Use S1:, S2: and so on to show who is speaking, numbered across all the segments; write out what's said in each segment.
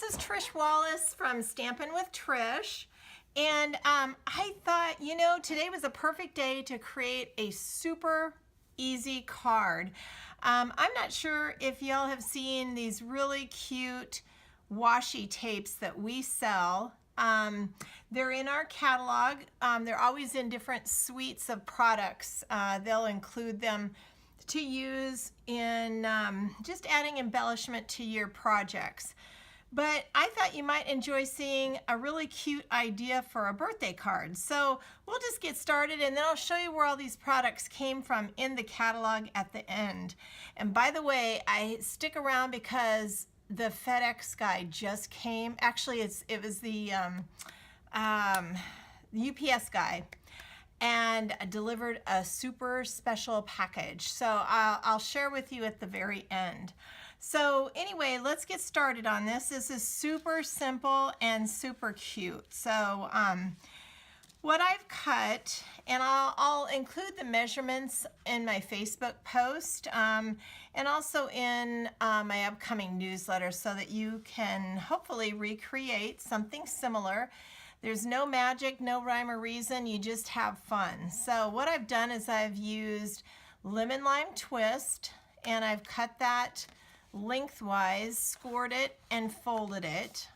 S1: this is Trish Wallace from Stampin' with Trish, and I thought, you know, today was a perfect day to create a super easy card. I'm not sure if y'all have seen these really cute washi tapes that we sell. They're in our catalog. They're always in different suites of products. They'll include them to use in just adding embellishment to your projects. But I thought you might enjoy seeing a really cute idea for a birthday card. So we'll just get started, and then I'll show you where all these products came from in the catalog at the end. And by the way, I stick around because the FedEx guy just came. Actually, it was the UPS guy, and delivered a super special package. So I'll share with you at the very end. So anyway, let's get started on this. This is super simple and super cute. So what I've cut, and I'll include the measurements in my Facebook post and also in my upcoming newsletter so that you can hopefully recreate something similar. There's no magic, no rhyme or reason, you just have fun. So what I've done is I've used lemon lime twist, and I've cut that lengthwise, scored it, and folded it.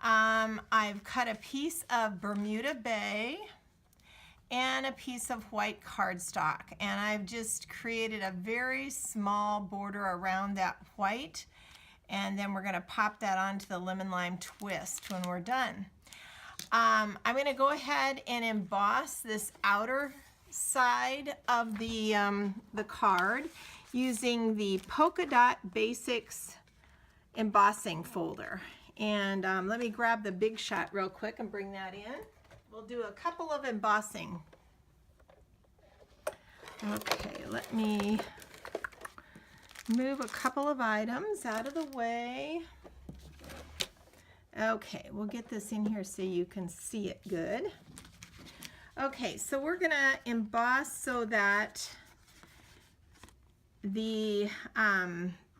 S1: I've cut a piece of Bermuda Bay and a piece of white cardstock, and I've just created a very small border around that white, and then we're going to pop that onto the lemon lime twist when we're done. I'm going to go ahead and emboss this outer side of the card using the Polka Dot Basics embossing folder. And let me grab the big shot real quick and bring that in. We'll do a couple of embossing. Okay, let me move a couple of items out of the way. Okay, we'll get this in here so you can see it good. Okay, so we're gonna emboss so that the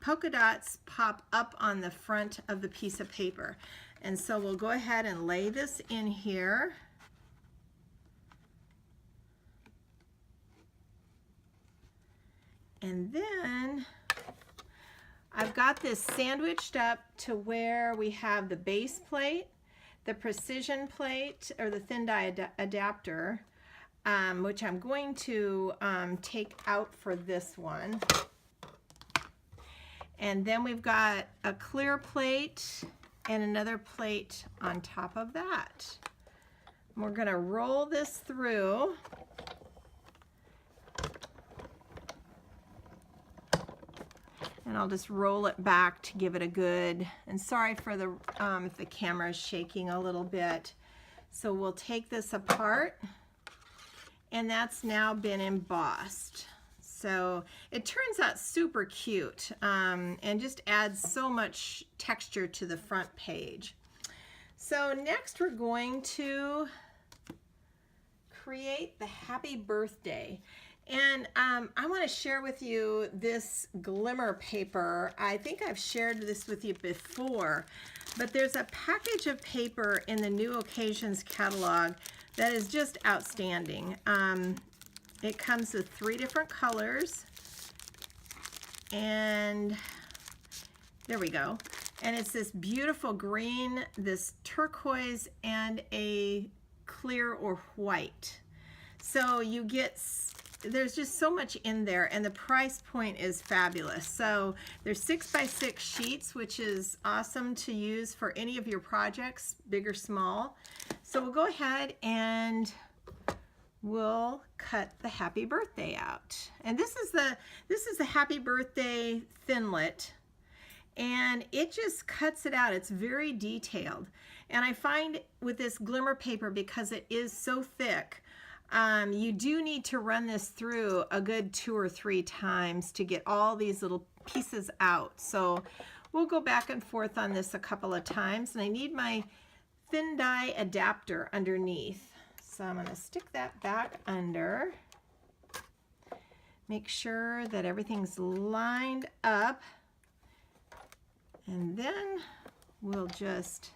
S1: polka dots pop up on the front of the piece of paper. And so we'll go ahead and lay this in here. And then I've got this sandwiched up to where we have the base plate, the precision plate, or the thin die adapter, which I'm going to take out for this one. And then we've got a clear plate and another plate on top of that. We're going to roll this through. And I'll just roll it back to give it a good, and sorry for the if the camera is shaking a little bit. So we'll take this apart, and that's now been embossed. So it turns out super cute and just adds so much texture to the front page. So next we're going to create the happy birthday. And I want to share with you this glimmer paper. I think I've shared this with you before, but there's a package of paper in the New Occasions catalog that is just outstanding. It comes with 3 different colors, and there we go. And it's this beautiful green, this turquoise, and a clear or white. So you get, there's just so much in there, and the price point is fabulous. So there's 6x6 sheets, which is awesome to use for any of your projects, big or small. So we'll go ahead and we'll cut the happy birthday out. And this is the happy birthday thinlet, and it just cuts it out. It's very detailed. And I find with this glimmer paper, because it is so thick, you do need to run this through a good 2 or 3 times to get all these little pieces out. So we'll go back and forth on this a couple of times, and I need my thin die adapter underneath. So I'm going to stick that back under, make sure that everything's lined up, and then we'll just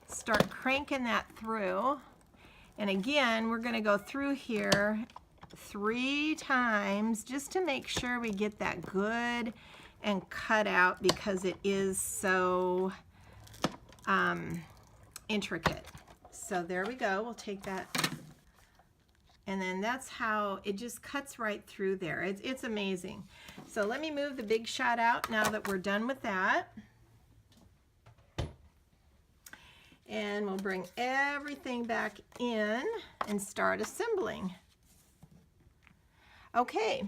S1: start cranking that through. And again, we're going to go through here 3 times just to make sure we get that good and cut out, because it is so intricate. So there we go. We'll take that, and then that's how it just cuts right through there. It's amazing. So let me move the big shot out now that we're done with that. And we'll bring everything back in and start assembling. Okay.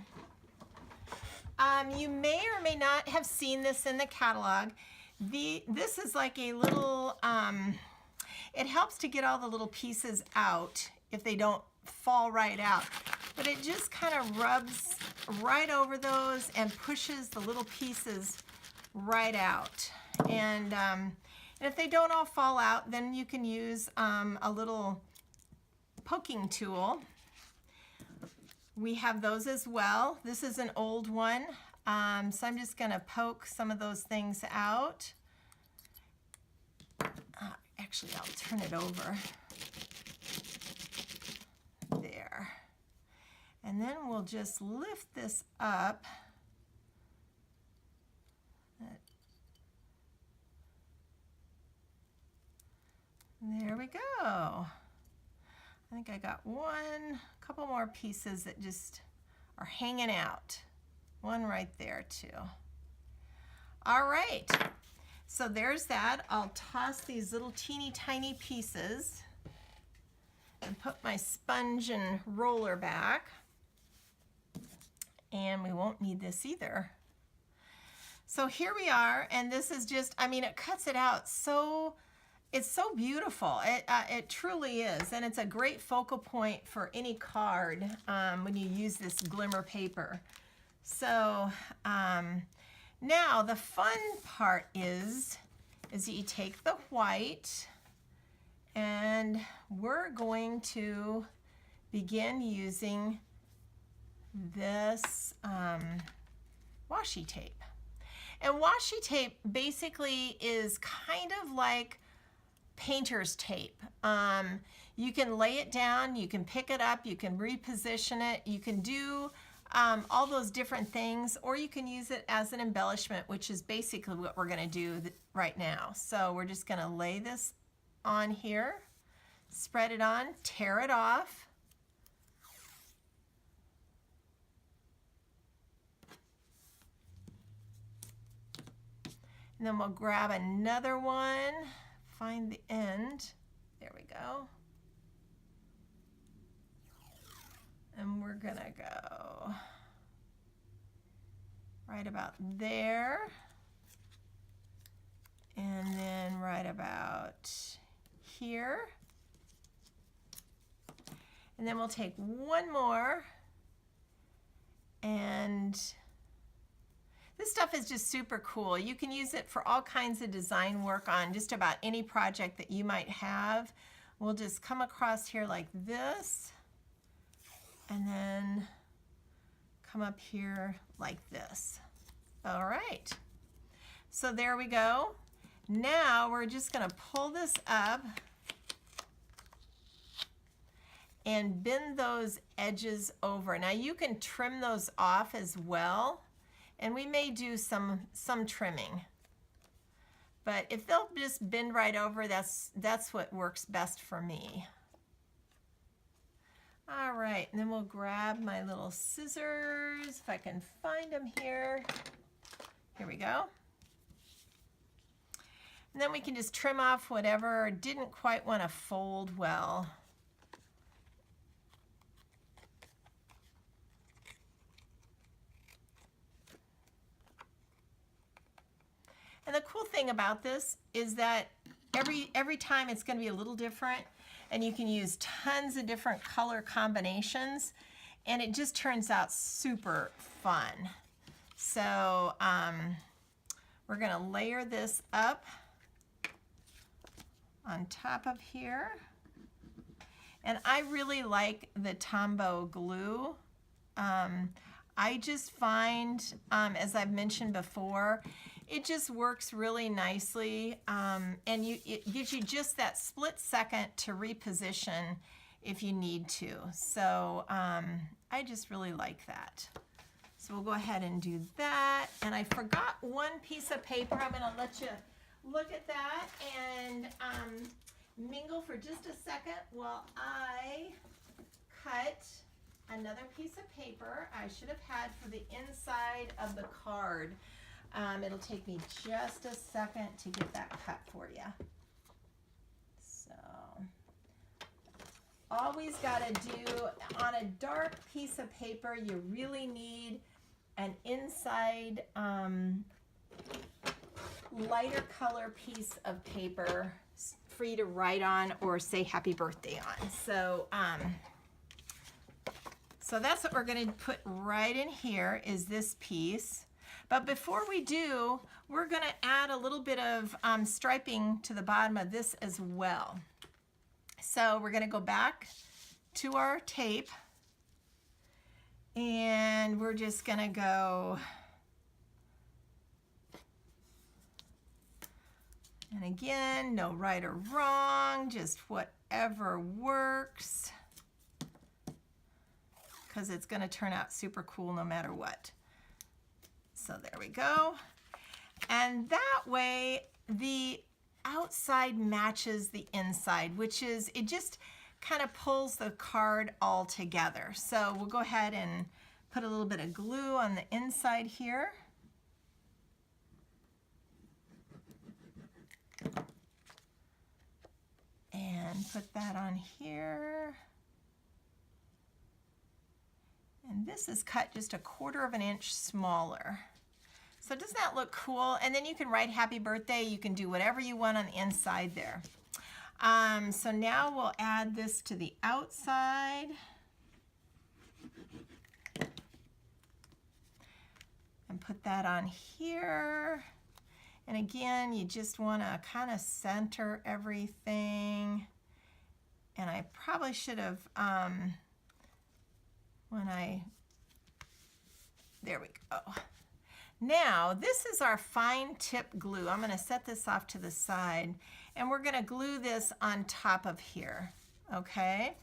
S1: You may or may not have seen this in the catalog. This is like a little, it helps to get all the little pieces out if they don't fall right out. But it just kind of rubs right over those and pushes the little pieces right out. And if they don't all fall out, then you can use a little poking tool. We have those as well. This is an old one, so I'm just going to poke some of those things out. Actually, I'll turn it over. There. And then we'll just lift this up. There we go. I think I got couple more pieces that just are hanging out. One right there too. All right, so there's that. I'll toss these little teeny tiny pieces and put my sponge and roller back. And we won't need this either. So here we are, and this is just, I mean, it cuts it out so, it's so beautiful. It truly is, and it's a great focal point for any card when you use this glimmer paper. So now the fun part is you take the white, and we're going to begin using this washi tape. And washi tape basically is kind of like painter's tape. You can lay it down, you can pick it up, you can reposition it, you can do all those different things, or you can use it as an embellishment, which is basically what we're going to do right now. So we're just going to lay this on here, spread it on, tear it off. And then we'll grab another one, find the end. There we go. And we're gonna go right about there. And then right about here. And then we'll take one more, and this stuff is just super cool. You can use it for all kinds of design work on just about any project that you might have. We'll just come across here like this, and then come up here like this. All right, so there we go. Now we're just gonna pull this up and bend those edges over. Now you can trim those off as well, and we may do some trimming. But if they'll just bend right over, that's what works best for me. All right, and then we'll grab my little scissors, if I can find them here. Here we go. And then we can just trim off whatever didn't quite want to fold well. And the cool thing about this is that every time it's going to be a little different, and you can use tons of different color combinations, and it just turns out super fun. So we're going to layer this up on top of here. And I really like the Tombow glue. I just find, as I've mentioned before, it just works really nicely, and it gives you just that split second to reposition if you need to. So I just really like that. So we'll go ahead and do that. And I forgot one piece of paper. I'm going to let you look at that and mingle for just a second while I cut another piece of paper I should have had for the inside of the card. It'll take me just a second to get that cut for you. So, always got to do, on a dark piece of paper, you really need an inside lighter color piece of paper for you to write on or say happy birthday on. So, so that's what we're going to put right in here, is this piece. But before we do, we're going to add a little bit of striping to the bottom of this as well. So we're going to go back to our tape, and we're just going to go, and again, no right or wrong, just whatever works, because it's going to turn out super cool no matter what. So there we go. And that way the outside matches the inside, which is, it just kind of pulls the card all together. So we'll go ahead and put a little bit of glue on the inside here. And put that on here. And this is cut just 1/4 of an inch smaller. So doesn't that look cool? And then you can write happy birthday. You can do whatever you want on the inside there. So now we'll add this to the outside. And put that on here. And again, you just want to kind of center everything. And I probably should have, there we go. Now, this is our fine tip glue. I'm going to set this off to the side, and we're going to glue this on top of here, okay?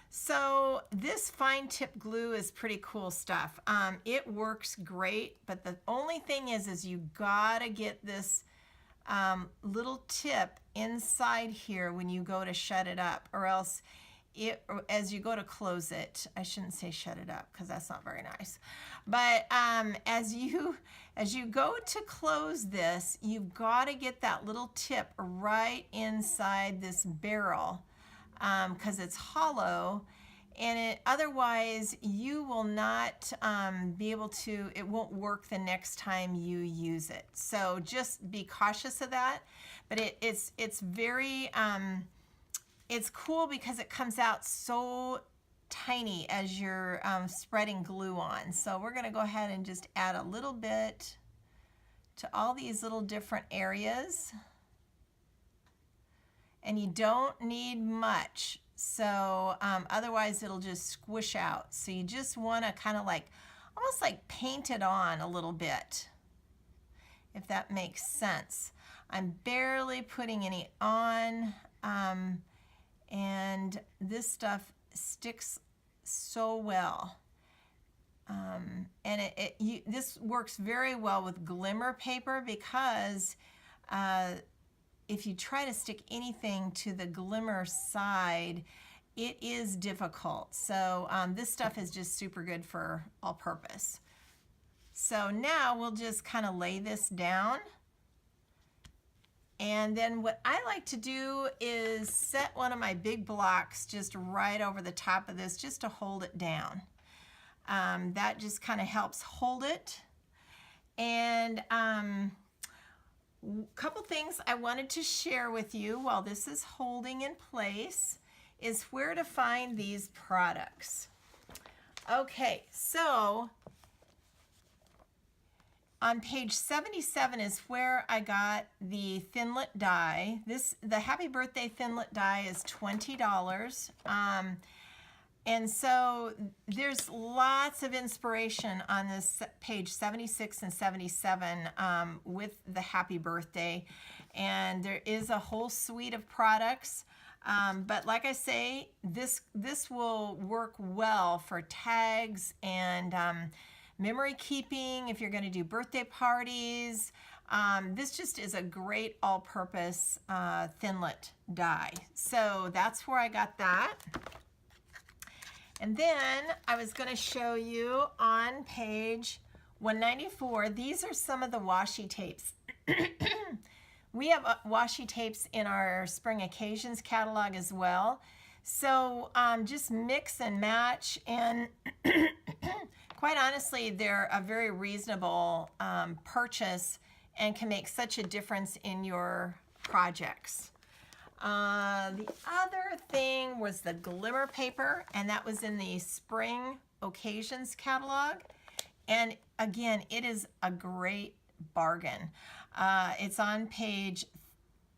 S1: So this fine tip glue is pretty cool stuff. It works great, but the only thing is you gotta get this little tip inside here when you go to shut it up, or else as you go to close it, I shouldn't say shut it up because that's not very nice, but as you go to close this, you've got to get that little tip right inside this barrel, because it's hollow, and otherwise you will not be able to, it won't work the next time you use it. So just be cautious of that. But it's very it's cool because it comes out so tiny as you're spreading glue on. So we're going to go ahead and just add a little bit to all these little different areas. And you don't need much, so otherwise it'll just squish out. So you just want to kind of like, almost like paint it on a little bit, if that makes sense. I'm barely putting any on, and this stuff sticks so well. And this works very well with glimmer paper, because if you try to stick anything to the glimmer side, it is difficult. So this stuff is just super good for all purpose. So now we'll just kind of lay this down. And then what I like to do is set one of my big blocks just right over the top of this, just to hold it down. That just kind of helps hold it. And couple things I wanted to share with you while this is holding in place is where to find these products. Okay, so on page 77 is where I got the Thinlit die. The Happy Birthday Thinlit die is $20. And so there's lots of inspiration on this page 76 and 77 with the happy birthday. And there is a whole suite of products. But like I say, this will work well for tags and memory keeping if you're going to do birthday parties. This just is a great all-purpose thinlet die. So that's where I got that. And then I was going to show you on page 194, these are some of the washi tapes. We have washi tapes in our Spring Occasions catalog as well. So just mix and match, and quite honestly, they're a very reasonable purchase and can make such a difference in your projects. The other thing was the glimmer paper, and that was in the Spring Occasions catalog. And again, it is a great bargain. It's on page,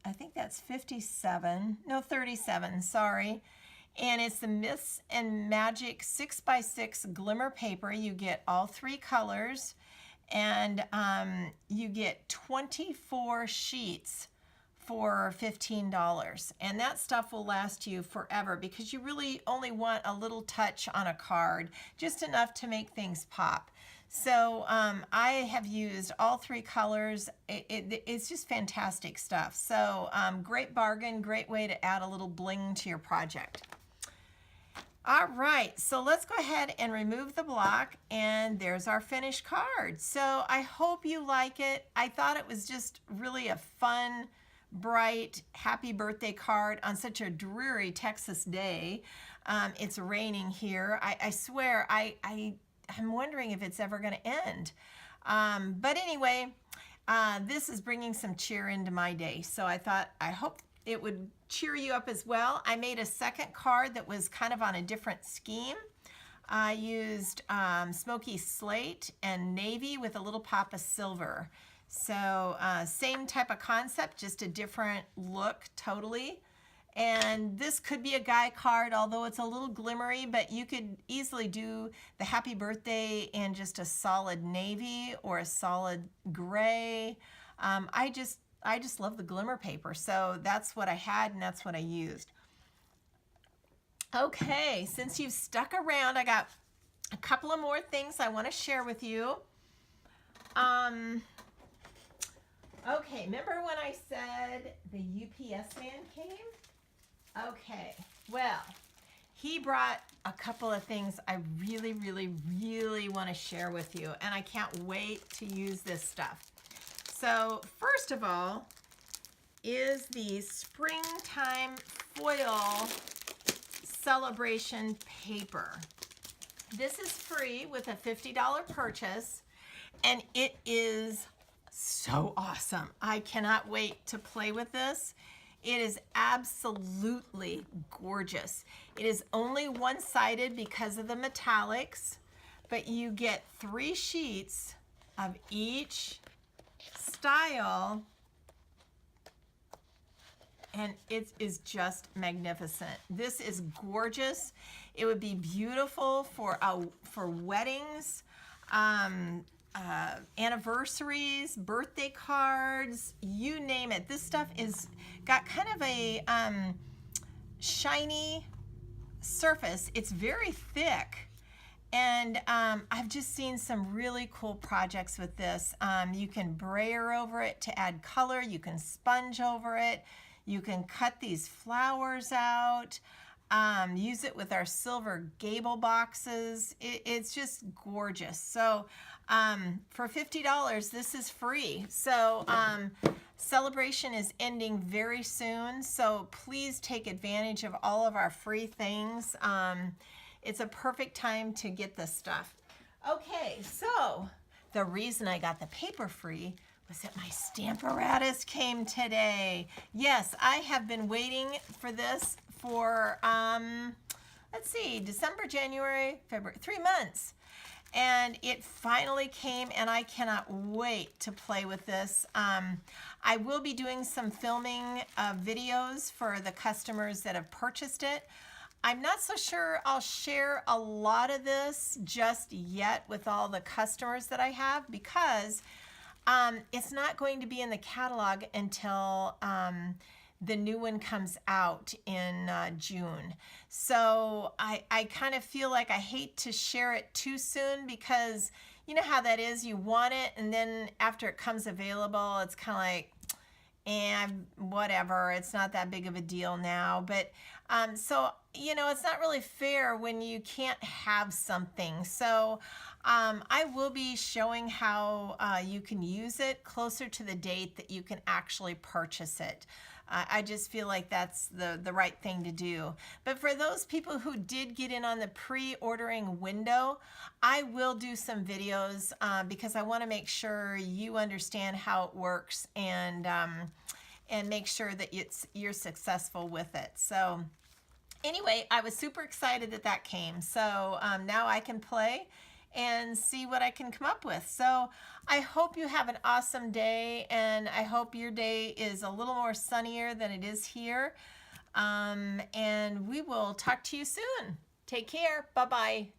S1: I think that's 57, no 37, sorry. And it's the Myths and Magic 6x6 glimmer paper. You get all 3 colors, and you get 24 sheets for $15, and that stuff will last you forever because you really only want a little touch on a card, just enough to make things pop. So I have used all 3 colors. It's just fantastic stuff. So great bargain, great way to add a little bling to your project. All right, so let's go ahead and remove the block, and there's our finished card. So I hope you like it. I thought it was just really a fun, bright, happy birthday card on such a dreary Texas day. It's raining here. I swear, I'm wondering if it's ever going to end. But anyway, this is bringing some cheer into my day. So I hope it would cheer you up as well. I made a second card that was kind of on a different scheme. I used smoky slate and navy with a little pop of silver. So same type of concept, just a different look totally. And this could be a guy card, although it's a little glimmery, but you could easily do the happy birthday in just a solid navy or a solid gray. I just love the glimmer paper, so that's what I had and that's what I used. Okay, since you've stuck around, I got a couple of more things I want to share with you. Okay, remember when I said the UPS man came? Okay, well, he brought a couple of things I really, really, really want to share with you, and I can't wait to use this stuff. So, first of all, is the Springtime Foil Sale-A-Bration paper. This is free with a $50 purchase, and it is so awesome. I cannot wait to play with this. It is absolutely gorgeous. It is only one-sided because of the metallics, but you get 3 sheets of each style, and it is just magnificent. This is gorgeous. It would be beautiful for weddings, anniversaries, birthday cards, you name it. This stuff is got kind of a shiny surface. It's very thick, and I've just seen some really cool projects with this. You can brayer over it to add color. You can sponge over it. You can cut these flowers out. Use it with our silver gable boxes. It's just gorgeous. So for $50, this is free. So Sale-A-Bration is ending very soon, so please take advantage of all of our free things. It's a perfect time to get this stuff. Okay, so the reason I got the paper free was that my Stamparatus came today. Yes, I have been waiting for this for, let's see, December, January, February, 3 months. And it finally came, and I cannot wait to play with this. I will be doing some filming videos for the customers that have purchased it. I'm not so sure I'll share a lot of this just yet with all the customers that I have, because it's not going to be in the catalog until the new one comes out in June. So I kind of feel like I hate to share it too soon, because you know how that is. You want it, and then after it comes available, it's kind of like, whatever, it's not that big of a deal now. But so, you know, it's not really fair when you can't have something. So I will be showing how you can use it closer to the date that you can actually purchase it. I just feel like that's the right thing to do. But for those people who did get in on the pre-ordering window, I will do some videos because I want to make sure you understand how it works, and make sure that you're successful with it. So anyway, I was super excited that that came. So now I can play and see what I can come up with. So I hope you have an awesome day, and I hope your day is a little more sunnier than it is here. And we will talk to you soon. Take care. Bye-bye.